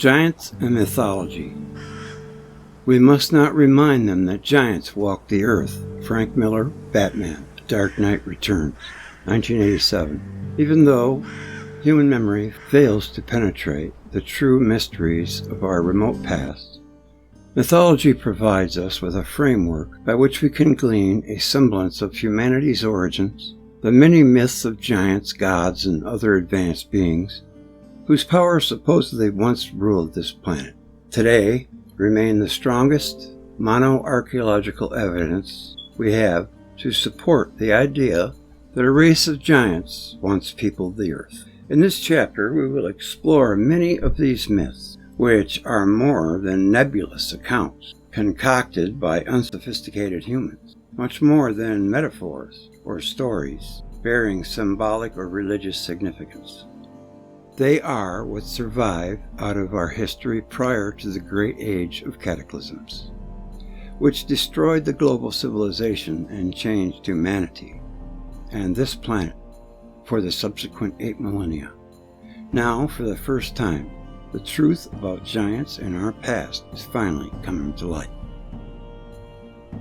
Giants and mythology. We must not remind them that giants walk the earth. Frank Miller, Batman, Dark Knight Returns, 1987. Even though human memory fails to penetrate the true mysteries of our remote past, mythology provides us with a framework by which we can glean a semblance of humanity's origins, the many myths of giants, gods, and other advanced beings whose power supposedly once ruled this planet. Today remain the strongest mono-archaeological evidence we have to support the idea that a race of giants once peopled the earth. In this chapter, we will explore many of these myths, which are more than nebulous accounts concocted by unsophisticated humans, much more than metaphors or stories bearing symbolic or religious significance. They are what survive out of our history prior to the great age of cataclysms, which destroyed the global civilization and changed humanity and this planet for the subsequent 8 millennia. Now, for the first time, the truth about giants in our past is finally coming to light.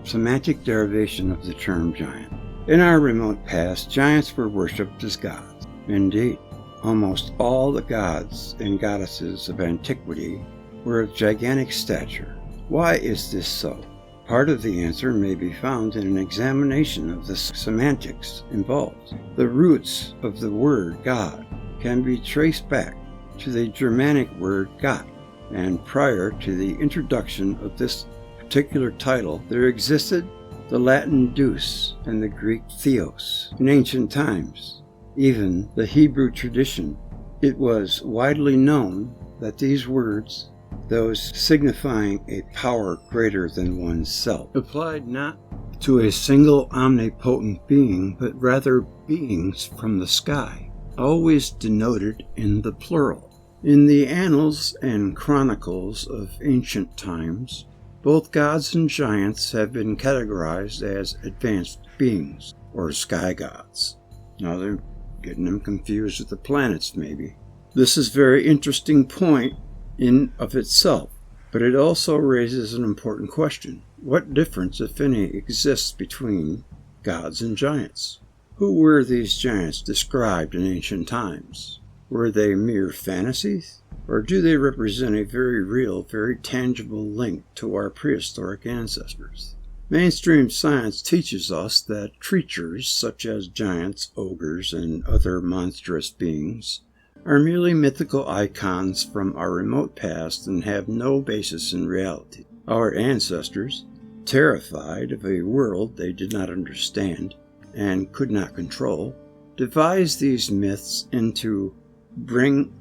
Semantic derivation of the term giant. In our remote past, giants were worshipped as gods. Indeed, almost all the gods and goddesses of antiquity were of gigantic stature. Why is this so? Part of the answer may be found in an examination of the semantics involved. The roots of the word god can be traced back to the Germanic word "got," and prior to the introduction of this particular title, there existed the Latin deus and the Greek theos. In ancient times, even the Hebrew tradition, it was widely known that these words, those signifying a power greater than oneself, applied not to a single omnipotent being, but rather beings from the sky, always denoted in the plural. In the annals and chronicles of ancient times, both gods and giants have been categorized as advanced beings, or sky gods. Now they're getting them confused with the planets, maybe. This is a very interesting point in of itself, but it also raises an important question. What difference, if any, exists between gods and giants? Who were these giants described in ancient times? Were they mere fantasies? Or do they represent a very real, very tangible link to our prehistoric ancestors? Mainstream science teaches us that creatures such as giants, ogres, and other monstrous beings are merely mythical icons from our remote past and have no basis in reality. Our ancestors, terrified of a world they did not understand and could not control, devised these myths to bring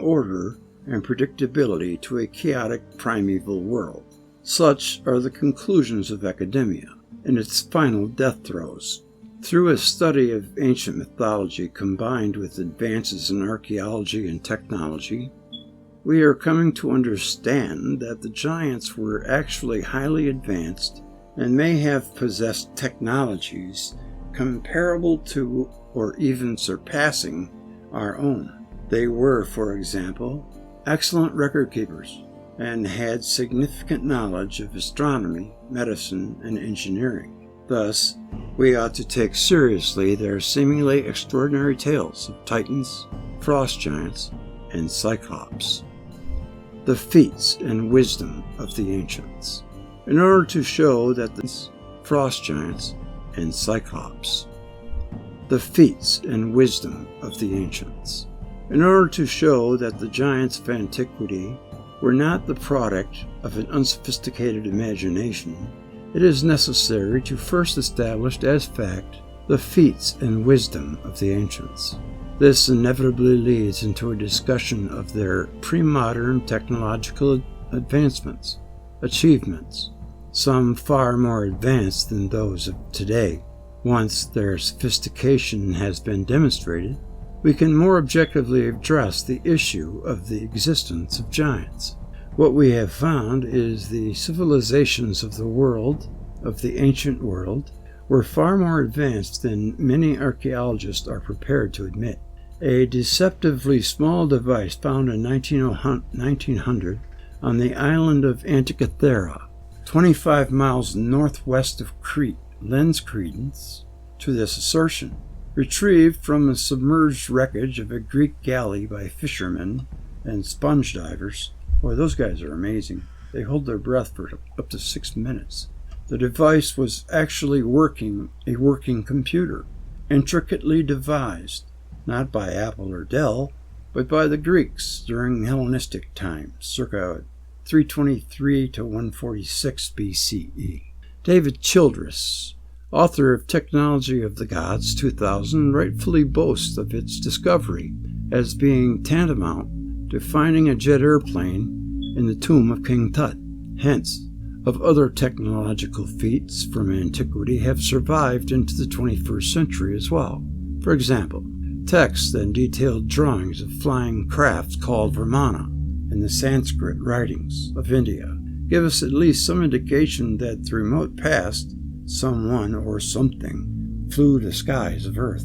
order and predictability to a chaotic primeval world. Such are the conclusions of academia in its final death throes. Through a study of ancient mythology combined with advances in archaeology and technology, we are coming to understand that the giants were actually highly advanced and may have possessed technologies comparable to or even surpassing our own. They were, for example, excellent record keepers and had significant knowledge of astronomy, medicine, and engineering. Thus, we ought to take seriously their seemingly extraordinary tales of titans, frost giants, and cyclops. The feats and wisdom of the ancients. In order to show that the frost giants and cyclops. The feats and wisdom of the ancients. In order to show that the giants of antiquity were not the product of an unsophisticated imagination, it is necessary to first establish as fact the feats and wisdom of the ancients. This inevitably leads into a discussion of their pre-modern technological advancements, achievements, some far more advanced than those of today. Once their sophistication has been demonstrated, we can more objectively address the issue of the existence of giants. What we have found is the civilizations of the ancient world, were far more advanced than many archaeologists are prepared to admit. a deceptively small device found in 1900 on the island of Antikythera, 25 miles northwest of Crete, lends credence to this assertion. Retrieved from the submerged wreckage of a Greek galley by fishermen and sponge divers. Boy, those guys are amazing. They hold their breath for up to 6 minutes. The device was actually a working computer, intricately devised, not by Apple or Dell, but by the Greeks during Hellenistic times, circa 323 to 146 BCE. David Childress, author of Technology of the Gods 2000, rightfully boasts of its discovery as being tantamount to finding a jet airplane in the tomb of King Tut. Hence, of other technological feats from antiquity have survived into the 21st century as well. For example, texts and detailed drawings of flying crafts called Vimana in the Sanskrit writings of India give us at least some indication that the remote past, someone or something flew the skies above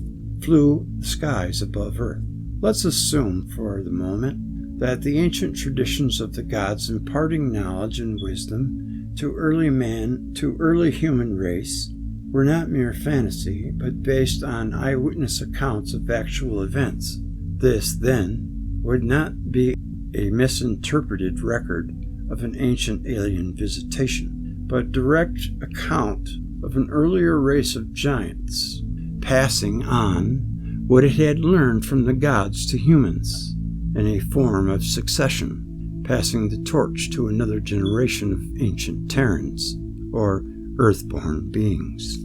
Earth. Let's assume for the moment that the ancient traditions of the gods imparting knowledge and wisdom to early human race were not mere fantasy, but based on eyewitness accounts of actual events. This, then, would not be a misinterpreted record of an ancient alien visitation, but direct account of an earlier race of giants passing on what it had learned from the gods to humans in a form of succession, passing the torch to another generation of ancient Terrans, or earthborn beings.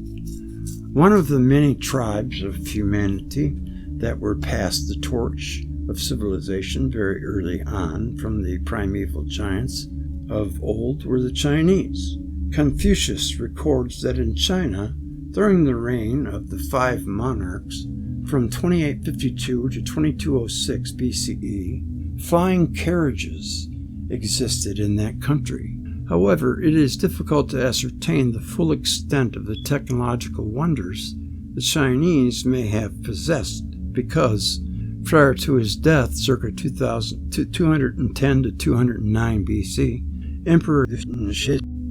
One of the many tribes of humanity that were passed the torch of civilization very early on from the primeval giants of old were the Chinese. Confucius records that in China, during the reign of the 5 monarchs from 2852 to 2206 BCE, flying carriages existed in that country. However, it is difficult to ascertain the full extent of the technological wonders the Chinese may have possessed because, prior to his death, circa 210 to 209 BC, Emperor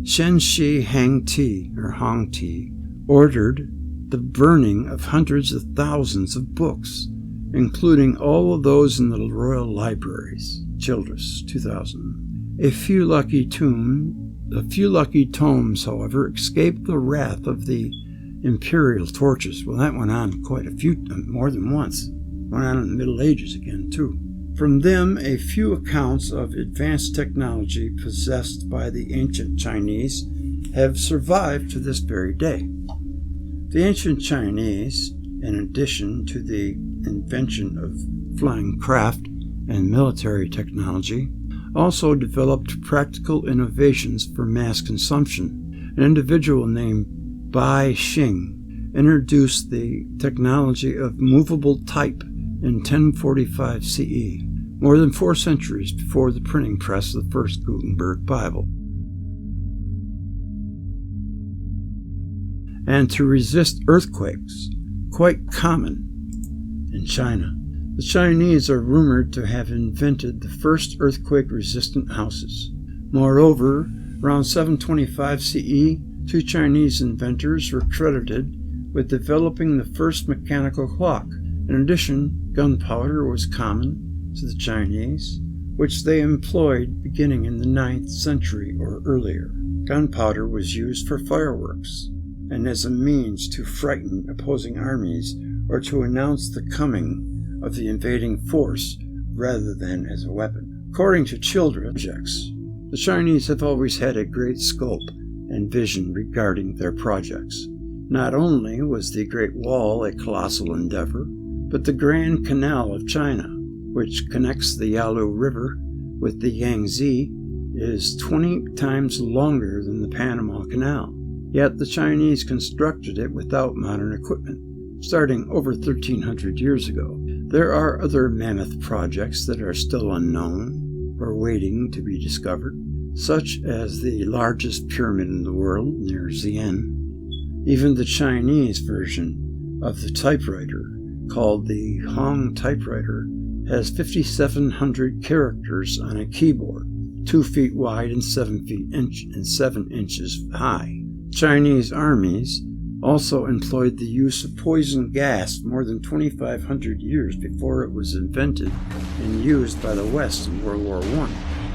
Shenshi Hongti ordered the burning of hundreds of thousands of books, including all of those in the royal libraries. Childress, 2000. A few lucky tomes, however, escaped the wrath of the imperial torches. Well, that went on more than once. Went on in the Middle Ages again, too. From them, a few accounts of advanced technology possessed by the ancient Chinese have survived to this very day. The ancient Chinese, in addition to the invention of flying craft and military technology, also developed practical innovations for mass consumption. An individual named Bai Xing introduced the technology of movable type in 1045 CE, more than 4 centuries before the printing press of the first Gutenberg Bible. And to resist earthquakes, quite common in China. The Chinese are rumored to have invented the first earthquake-resistant houses. Moreover, around 725 CE, 2 Chinese inventors were credited with developing the first mechanical clock. In addition, gunpowder was common to the Chinese, which they employed beginning in the 9th century or earlier. Gunpowder was used for fireworks and as a means to frighten opposing armies or to announce the coming of the invading force rather than as a weapon. According to Childress, the Chinese have always had a great scope and vision regarding their projects. Not only was the Great Wall a colossal endeavor, but the Grand Canal of China, which connects the Yalu River with the Yangtze, is 20 times longer than the Panama Canal. Yet the Chinese constructed it without modern equipment, starting over 1,300 years ago. There are other mammoth projects that are still unknown or waiting to be discovered, such as the largest pyramid in the world near Xi'an. Even the Chinese version of the typewriter, called the Hong typewriter, has 5,700 characters on a keyboard, 2 feet wide and 7 inches high. Chinese armies also employed the use of poison gas more than 2,500 years before it was invented and used by the West in World War I.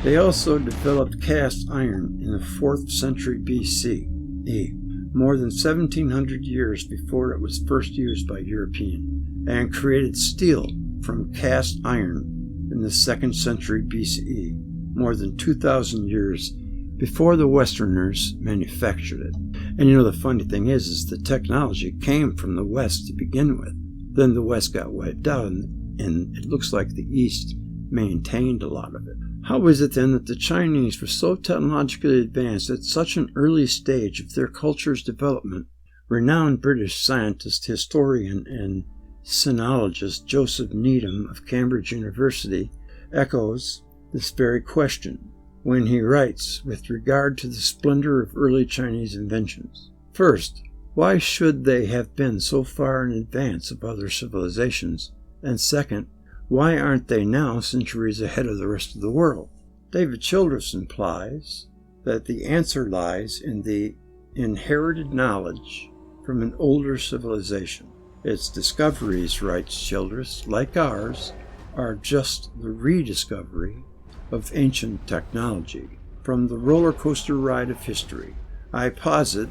They also developed cast iron in the 4th century BCE, more than 1,700 years before it was first used by Europeans, and created steel from cast iron in the 2nd century BCE, more than 2,000 years before the Westerners manufactured it. And the funny thing is the technology came from the West to begin with. Then the West got wiped out, and it looks like the East maintained a lot of it. How is it then that the Chinese were so technologically advanced at such an early stage of their culture's development? Renowned British scientist, historian, and sinologist Joseph Needham of Cambridge University echoes this very question when he writes with regard to the splendor of early Chinese inventions. First, why should they have been so far in advance of other civilizations? And second, why aren't they now centuries ahead of the rest of the world? David Childress implies that the answer lies in the inherited knowledge from an older civilization. Its discoveries, writes Childress, like ours, are just the rediscovery of ancient technology. From the roller coaster ride of history, I posit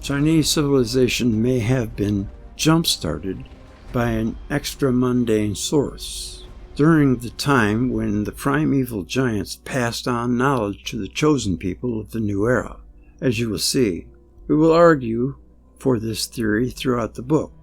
Chinese civilization may have been jump-started by an extra-mundane source during the time when the primeval giants passed on knowledge to the chosen people of the new era. As you will see, we will argue for this theory throughout the book,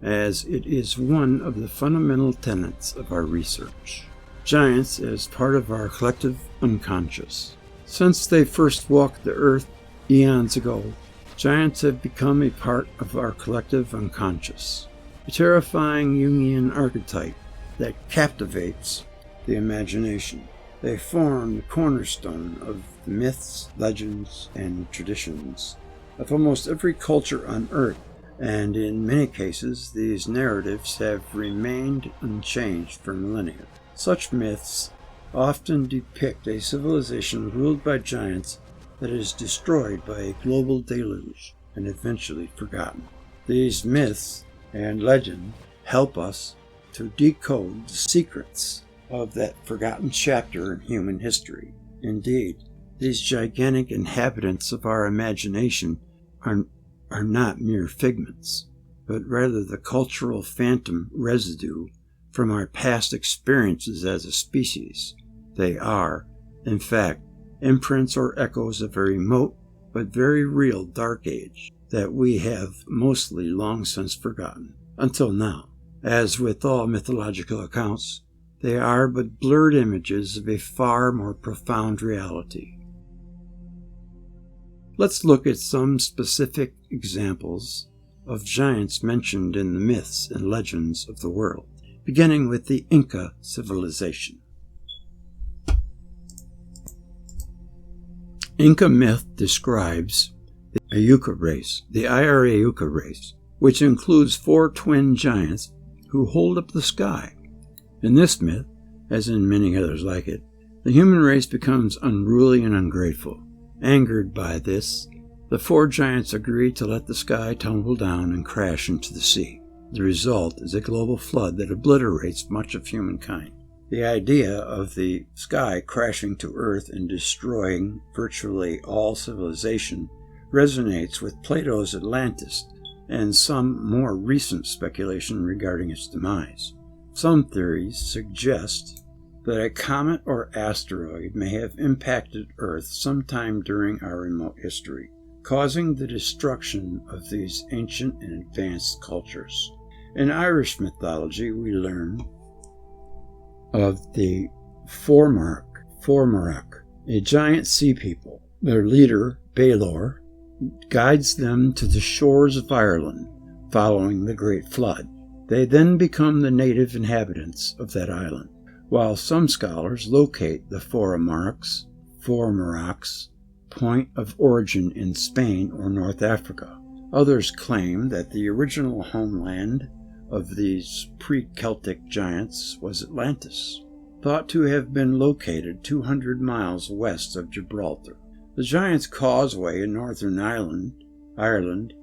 as it is one of the fundamental tenets of our research. Giants as part of our collective unconscious. Since they first walked the earth eons ago, giants have become a part of our collective unconscious, a terrifying Jungian archetype that captivates the imagination. They form the cornerstone of the myths, legends, and traditions of almost every culture on earth, and in many cases these narratives have remained unchanged for millennia. Such myths often depict a civilization ruled by giants that is destroyed by a global deluge and eventually forgotten. These myths and legend help us to decode the secrets of that forgotten chapter in human history. Indeed, these gigantic inhabitants of our imagination are not mere figments, but rather the cultural phantom residue from our past experiences as a species. They are, in fact, imprints or echoes of a remote but very real dark age that we have mostly long since forgotten. Until now, as with all mythological accounts, they are but blurred images of a far more profound reality. Let's look at some specific examples of giants mentioned in the myths and legends of the world, beginning with the Inca civilization. Inca myth describes the Ayuca race, the Ayuca race, which includes 4 twin giants who hold up the sky. In this myth, as in many others like it, the human race becomes unruly and ungrateful. Angered by this, the 4 giants agree to let the sky tumble down and crash into the sea. The result is a global flood that obliterates much of humankind. The idea of the sky crashing to Earth and destroying virtually all civilization resonates with Plato's Atlantis and some more recent speculation regarding its demise. Some theories suggest that a comet or asteroid may have impacted Earth sometime during our remote history, causing the destruction of these ancient and advanced cultures. In Irish mythology, we learn of the Formarach, a giant sea people. Their leader, Balor, guides them to the shores of Ireland following the Great Flood. They then become the native inhabitants of that island, while some scholars locate the Formarach's point of origin in Spain or North Africa. Others claim that the original homeland of these pre-Celtic giants was Atlantis, thought to have been located 200 miles west of Gibraltar. The Giant's Causeway in Northern Ireland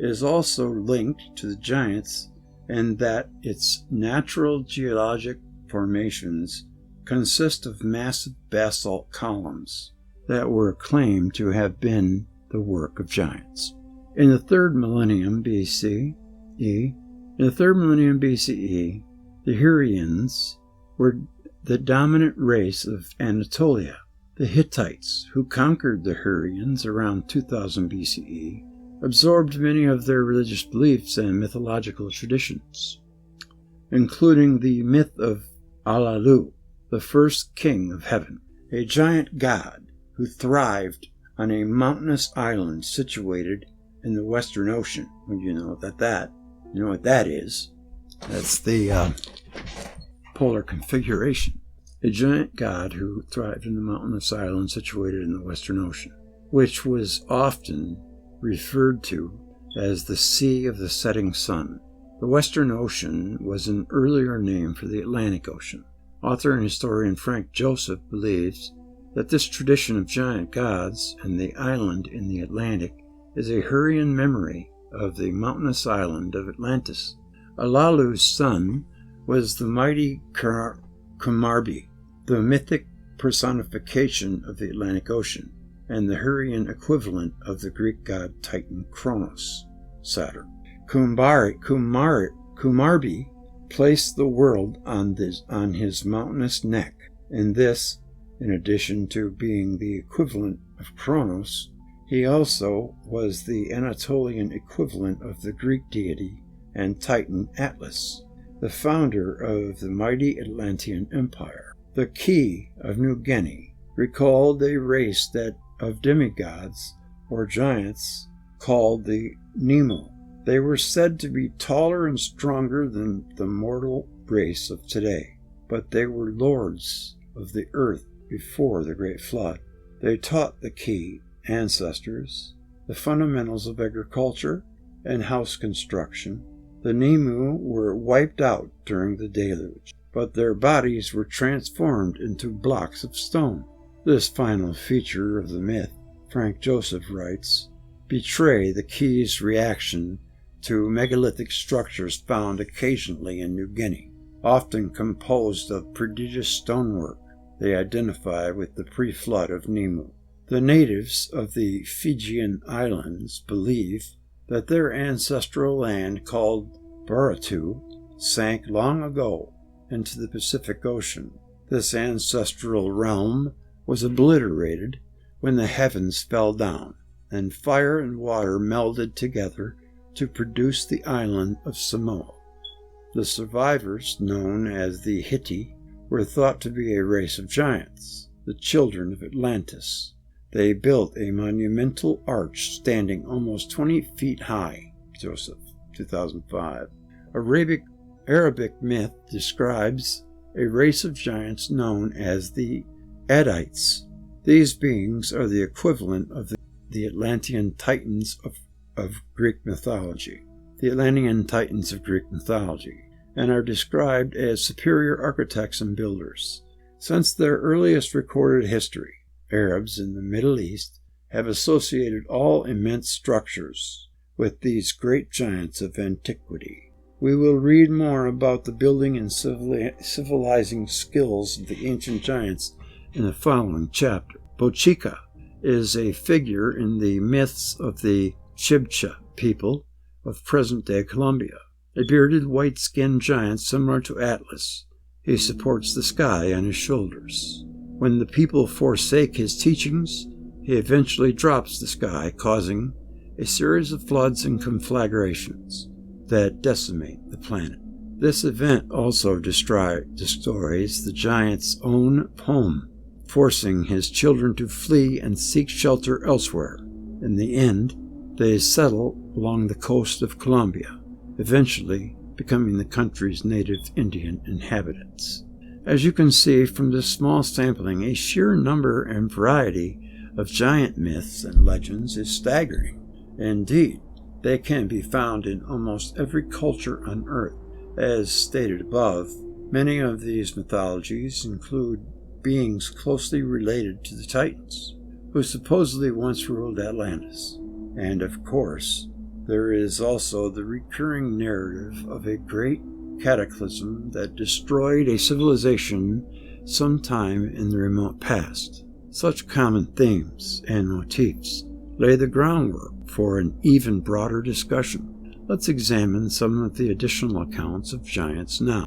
is also linked to the giants in that its natural geologic formations consist of massive basalt columns that were claimed to have been the work of giants. In the 3rd millennium BCE, the Hurrians were the dominant race of Anatolia. The Hittites, who conquered the Hurrians around 2000 BCE, absorbed many of their religious beliefs and mythological traditions, including the myth of Alalu, the first king of heaven, a giant god who thrived on a mountainous island situated in the Western Ocean. Well, you know what that is. That's the polar configuration. A giant god who thrived in the mountainous island situated in the Western Ocean, which was often referred to as the Sea of the Setting Sun. The Western Ocean was an earlier name for the Atlantic Ocean. Author and historian Frank Joseph believes that this tradition of giant gods and the island in the Atlantic is a Hurrian memory of the mountainous island of Atlantis. Alalu's son was the mighty Kumarbi, the mythic personification of the Atlantic Ocean, and the Hurrian equivalent of the Greek god Titan Kronos, Saturn. Kumarbi placed the world on his mountainous neck, and this, in addition to being the equivalent of Kronos, he also was the Anatolian equivalent of the Greek deity and Titan Atlas, the founder of the mighty Atlantean Empire. The Key of New Guinea recalled a race of demigods or giants called the Nemo. They were said to be taller and stronger than the mortal race of today, but they were lords of the earth before the Great Flood. They taught the Key ancestors the fundamentals of agriculture and house construction. The Nemu were wiped out during the deluge, but their bodies were transformed into blocks of stone. This final feature of the myth, Frank Joseph writes, betray the Key's reaction to megalithic structures found occasionally in New Guinea, often composed of prodigious stonework they identify with the pre-flood of Nemu. The natives of the Fijian Islands believe that their ancestral land called Baratu sank long ago into the Pacific Ocean. This ancestral realm was obliterated when the heavens fell down, and fire and water melded together to produce the island of Samoa. The survivors, known as the Hitti, were thought to be a race of giants, the children of Atlantis. They built a monumental arch standing almost 20 feet high, Joseph, 2005. Arabic myth describes a race of giants known as the Adites. These beings are the equivalent of the Atlantean Titans of Greek mythology, and are described as superior architects and builders. Since their earliest recorded history, Arabs in the Middle East have associated all immense structures with these great giants of antiquity. We will read more about the building and civilizing skills of the ancient giants in the following chapter. Bochica is a figure in the myths of the Chibcha people of present-day Colombia, a bearded, white-skinned giant similar to Atlas. He supports the sky on his shoulders. When the people forsake his teachings, he eventually drops the sky, causing a series of floods and conflagrations that decimate the planet. This event also destroys the giant's own home, forcing his children to flee and seek shelter elsewhere. In the end, they settle along the coast of Colombia, eventually becoming the country's native Indian inhabitants. As you can see from this small sampling, a sheer number and variety of giant myths and legends is staggering. Indeed, they can be found in almost every culture on Earth, As stated above, many of these mythologies include beings closely related to the Titans, who supposedly once ruled Atlantis. And of course, there is also the recurring narrative of a great cataclysm that destroyed a civilization sometime in the remote past. Such common themes and motifs lay the groundwork for an even broader discussion. Let's examine some of the additional accounts of giants now.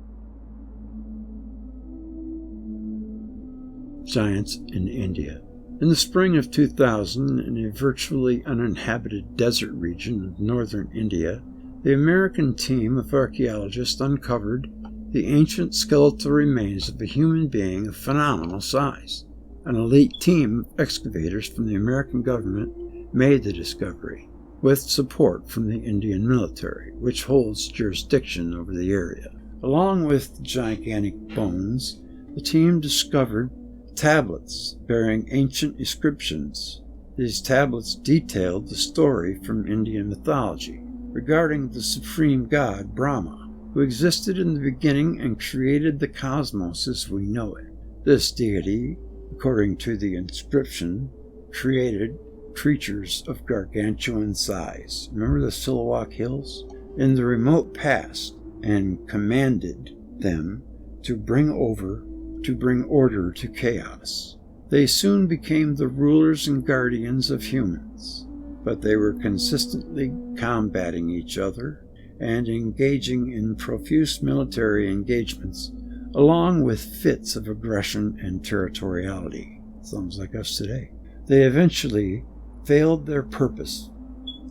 Giants in India. In the spring of 2000, in a virtually uninhabited desert region of northern India, the American team of archaeologists uncovered the ancient skeletal remains of a human being of phenomenal size. An elite team of excavators from the American government made the discovery, with support from the Indian military, which holds jurisdiction over the area. Along with the gigantic bones, the team discovered tablets bearing ancient inscriptions. These tablets detailed the story from Indian mythology regarding the supreme god Brahma, who existed in the beginning and created the cosmos as we know it. This deity, according to the inscription, created creatures of gargantuan size. Remember the Silawak Hills? In the remote past, and commanded them to bring order to chaos. They soon became the rulers and guardians of humans, but they were consistently combating each other and engaging in profuse military engagements, along with fits of aggression and territoriality. Sounds like us today. They eventually failed their purpose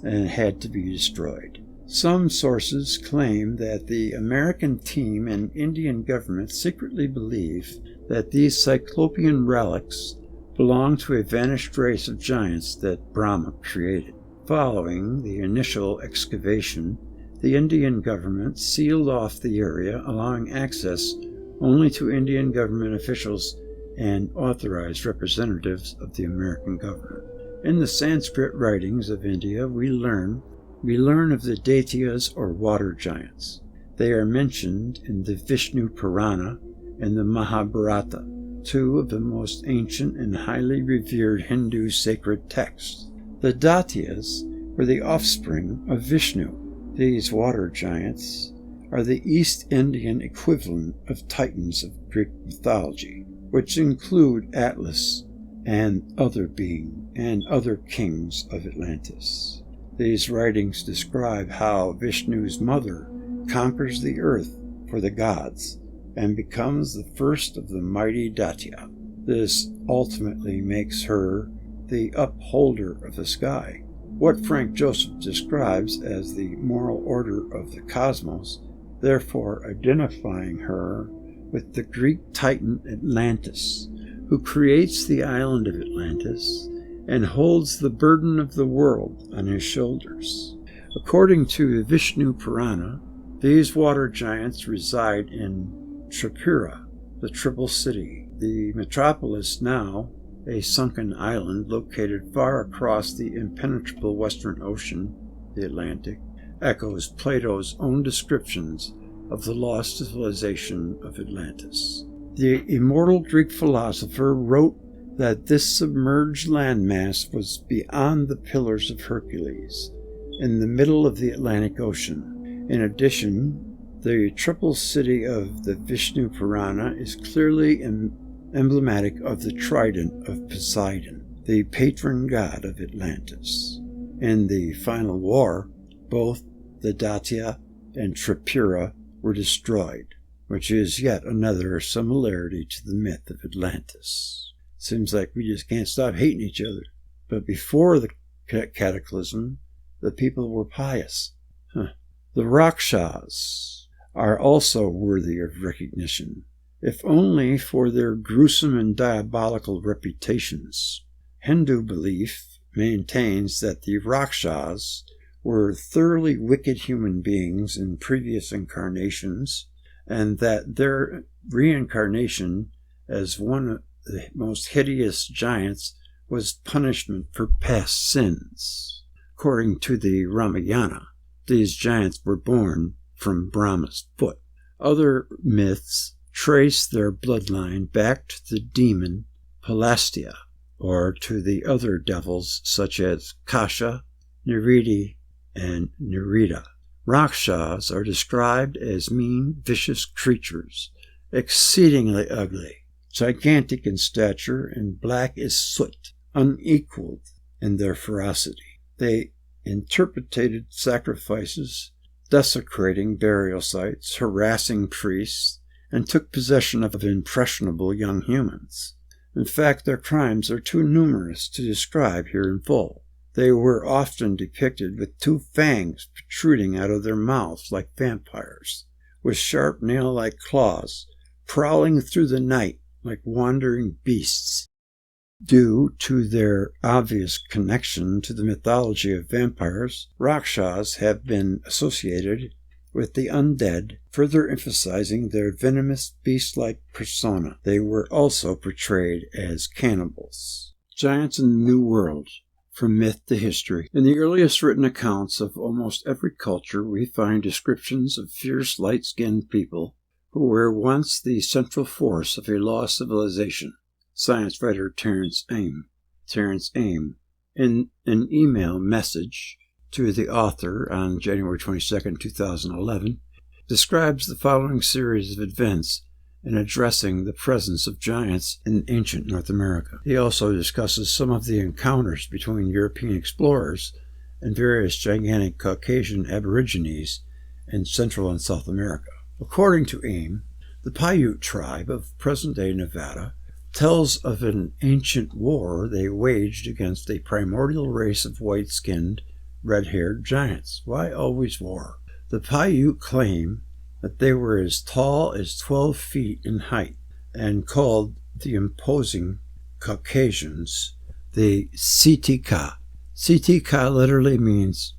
and had to be destroyed. Some sources claim that the American team and Indian government secretly believe that these cyclopean relics belong to a vanished race of giants that Brahma created. Following the initial excavation, the Indian government sealed off the area, allowing access only to Indian government officials and authorized representatives of the American government. In the Sanskrit writings of India, we learn of the Daityas or water giants. They are mentioned in the Vishnu Purana and the Mahabharata, two of the most ancient and highly revered Hindu sacred texts. The Daityas were the offspring of Vishnu. These water giants are the East Indian equivalent of Titans of Greek mythology, which include Atlas and other kings of Atlantis. These writings describe how Vishnu's mother conquers the earth for the gods and becomes the first of the mighty Daitya. This ultimately makes her the upholder of the sky. What Frank Joseph describes as the moral order of the cosmos, therefore identifying her with the Greek Titan Atlantis, who creates the island of Atlantis and holds the burden of the world on his shoulders. According to the Vishnu Purana, these water giants reside in Tripura, the Triple City, the metropolis now a sunken island located far across the impenetrable Western Ocean, the Atlantic, echoes Plato's own descriptions of the lost civilization of Atlantis. The immortal Greek philosopher wrote that this submerged landmass was beyond the Pillars of Hercules, in the middle of the Atlantic Ocean. In addition, the triple city of the Vishnu Purana is clearly emblematic of the trident of Poseidon, the patron god of Atlantis. In the final war, both the Daitya and Tripura were destroyed, which is yet another similarity to the myth of Atlantis. Seems like we just can't stop hating each other. But before the cataclysm, the people were pious. The Rakshas are also worthy of recognition, if only for their gruesome and diabolical reputations. Hindu belief maintains that the Rakshas were thoroughly wicked human beings in previous incarnations, and that their reincarnation as one of the most hideous giants was punishment for past sins. According to the Ramayana, these giants were born from Brahma's foot. Other myths trace their bloodline back to the demon Pelastia, or to the other devils such as Kasha, Niridi, and Nerida. Rakshas are described as mean, vicious creatures, exceedingly ugly, gigantic in stature, and black as soot, unequaled in their ferocity. They interpreted sacrifices, desecrating burial sites, harassing priests, and took possession of impressionable young humans. In fact, their crimes are too numerous to describe here in full. They were often depicted with two fangs protruding out of their mouths like vampires, with sharp nail-like claws, prowling through the night like wandering beasts. Due to their obvious connection to the mythology of vampires, Rakshas have been associated with the undead, further emphasizing their venomous beast-like persona. They were also portrayed as cannibals. Giants in the New World. From myth to history. In the earliest written accounts of almost every culture, we find descriptions of fierce, light-skinned people who were once the central force of a lost civilization. Science writer Terence Aim, in an email message to the author on January 22, 2011, describes the following series of events in addressing the presence of giants in ancient North America. He also discusses some of the encounters between European explorers and various gigantic Caucasian aborigines in Central and South America. According to Aim, the Paiute tribe of present-day Nevada tells of an ancient war they waged against a primordial race of white-skinned, red-haired giants. Why always war? The Paiute claim that they were as tall as 12 feet in height and called the imposing Caucasians the Sitika. Sitika literally means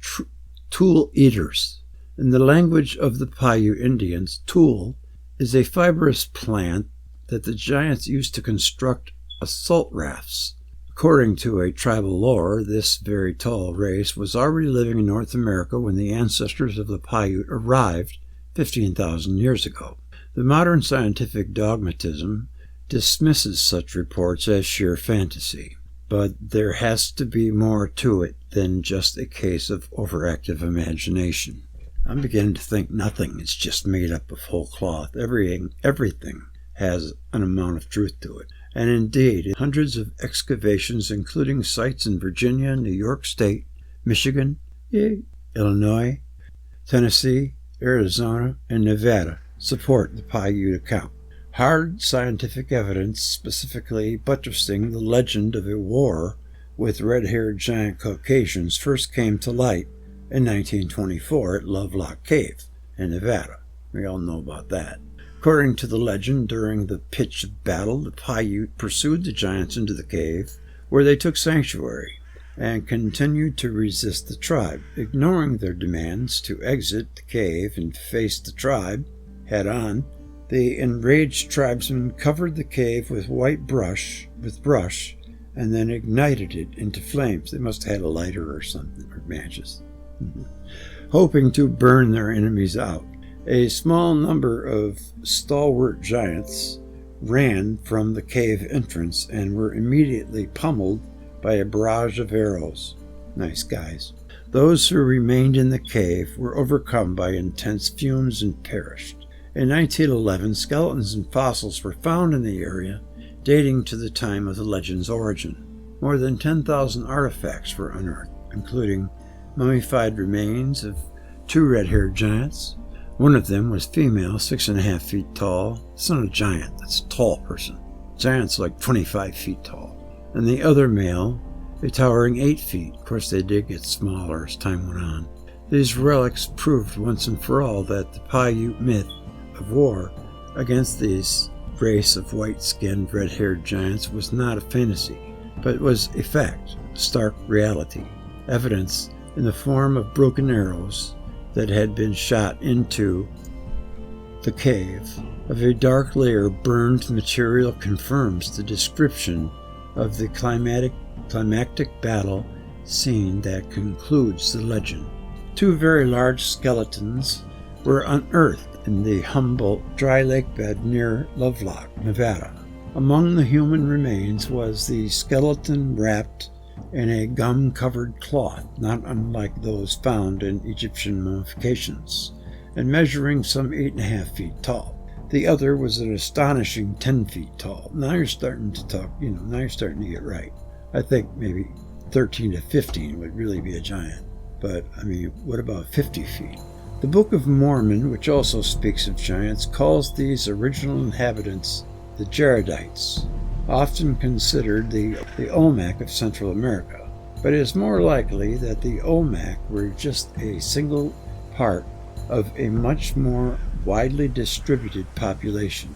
tool eaters. In the language of the Paiute Indians, tool is a fibrous plant that the giants used to construct assault rafts. According to a tribal lore, this very tall race was already living in North America when the ancestors of the Paiute arrived 15,000 years ago. The modern scientific dogmatism dismisses such reports as sheer fantasy, but there has to be more to it than just a case of overactive imagination. I'm beginning to think nothing is just made up of whole cloth. Everything has an amount of truth to it. And indeed, hundreds of excavations, including sites in Virginia, New York State, Michigan, Illinois, Tennessee, Arizona, and Nevada, support the Paiute account. Hard scientific evidence specifically buttressing the legend of a war with red-haired giant Caucasians first came to light in 1924 at Lovelock Cave in Nevada. We all know about that. According to the legend, during the pitch of battle, the Paiute pursued the giants into the cave, where they took sanctuary and continued to resist the tribe. Ignoring their demands to exit the cave and face the tribe head-on, the enraged tribesmen covered the cave with brush, and then ignited it into flames. They must have had a lighter or something, or matches, hoping to burn their enemies out. A small number of stalwart giants ran from the cave entrance and were immediately pummeled by a barrage of arrows. Nice guys. Those who remained in the cave were overcome by intense fumes and perished. In 1911, skeletons and fossils were found in the area, dating to the time of the legend's origin. More than 10,000 artifacts were unearthed, including mummified remains of 2 red-haired giants. One of them was female, 6.5 feet tall. It's not a giant, that's a tall person. Giant's like 25 feet tall. And the other male, a towering 8 feet. Of course, they did get smaller as time went on. These relics proved once and for all that the Paiute myth of war against these race of white-skinned, red-haired giants was not a fantasy, but was a fact, stark reality. Evidence in the form of broken arrows that had been shot into the cave of a dark layer burned material confirms the description of the climactic battle scene that concludes the legend. 2 very large skeletons were unearthed in the humble dry lake bed near Lovelock, Nevada. Among the human remains was the skeleton wrapped in a gum-covered cloth, not unlike those found in Egyptian mummifications, and measuring some 8.5 feet tall. The other was an astonishing 10 feet tall. Now you're starting to talk, now you're starting to get right. I think maybe 13 to 15 would really be a giant. But, what about 50 feet? The Book of Mormon, which also speaks of giants, calls these original inhabitants the Jaredites, often considered the Olmec of Central America. But it is more likely that the Olmec were just a single part of a much more widely distributed population.